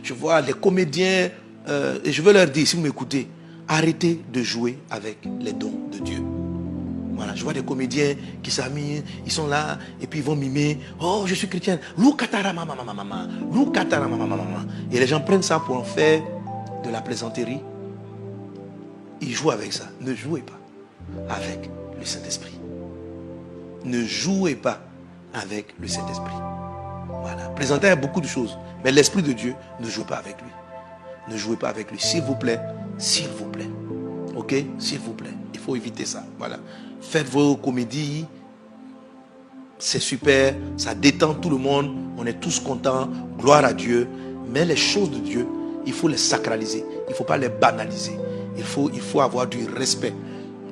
Je vois les comédiens, et je veux leur dire, si vous m'écoutez, arrêtez de jouer avec les dons de Dieu. Voilà, je vois des comédiens qui s'amusent, ils sont là, et puis ils vont mimer. Oh, je suis chrétien. Et les gens prennent ça pour en faire de la plaisanterie. Ils jouent avec ça. Ne jouez pas avec le Saint-Esprit. Ne jouez pas avec le Saint-Esprit. Voilà. Plaisanter a beaucoup de choses. Mais l'Esprit de Dieu, ne jouez pas avec lui. Ne jouez pas avec lui. S'il vous plaît. S'il vous plaît. Ok? S'il vous plaît. Il faut éviter ça. Voilà. Faites vos comédies. C'est super. Ça détend tout le monde. On est tous contents. Gloire à Dieu. Mais les choses de Dieu, il faut les sacraliser. Il ne faut pas les banaliser. Il faut avoir du respect.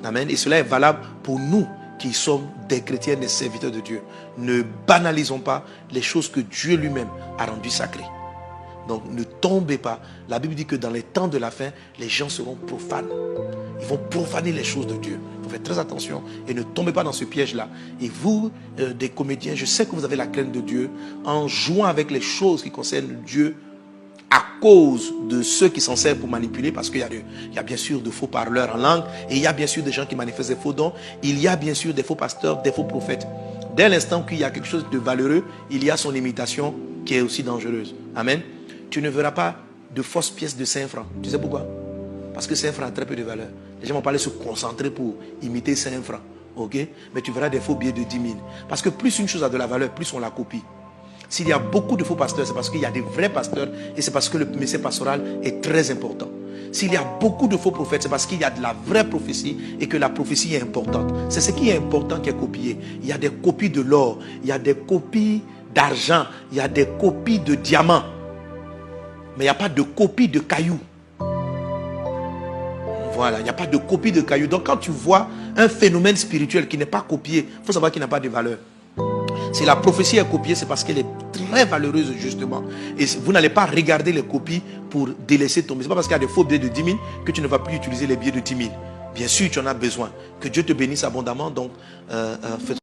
Amen. Et cela est valable pour nous qui sommes des chrétiens, des serviteurs de Dieu. Ne banalisons pas les choses que Dieu lui-même a rendues sacrées. Donc ne tombez pas. La Bible dit que dans les temps de la fin, les gens seront profanes. Ils vont profaner les choses de Dieu. Il faut faire très attention et ne tombez pas dans ce piège-là. Et vous, des comédiens, je sais que vous avez la crainte de Dieu. En jouant avec les choses qui concernent Dieu, à cause de ceux qui s'en servent pour manipuler, parce qu'il y a bien sûr de faux parleurs en langue, et il y a bien sûr des gens qui manifestent des faux dons, il y a bien sûr des faux pasteurs, des faux prophètes. Dès l'instant qu'il y a quelque chose de valeureux, il y a son imitation qui est aussi dangereuse. Amen. Tu ne verras pas de fausses pièces de 5 francs. Tu sais pourquoi? Parce que 5 francs a très peu de valeur. Les gens vont pas aller se concentrer pour imiter 5 francs. Ok? Mais tu verras des faux billets de 10 000. Parce que plus une chose a de la valeur, plus on la copie. S'il y a beaucoup de faux pasteurs, c'est parce qu'il y a des vrais pasteurs et c'est parce que le message pastoral est très important. S'il y a beaucoup de faux prophètes, c'est parce qu'il y a de la vraie prophétie et que la prophétie est importante. C'est ce qui est important qui est copié. Il y a des copies de l'or, il y a des copies d'argent, il y a des copies de diamants. Mais il n'y a pas de copie de cailloux. Voilà, il n'y a pas de copie de cailloux. Donc quand tu vois un phénomène spirituel qui n'est pas copié, il faut savoir qu'il n'a pas de valeur. Si la prophétie est copiée, c'est parce qu'elle est très valeureuse justement. Et vous n'allez pas regarder les copies pour délaisser tomber. Ce n'est pas parce qu'il y a des faux billets de 10 000 que tu ne vas plus utiliser les billets de 10 000. Bien sûr, tu en as besoin. Que Dieu te bénisse abondamment. Donc, fais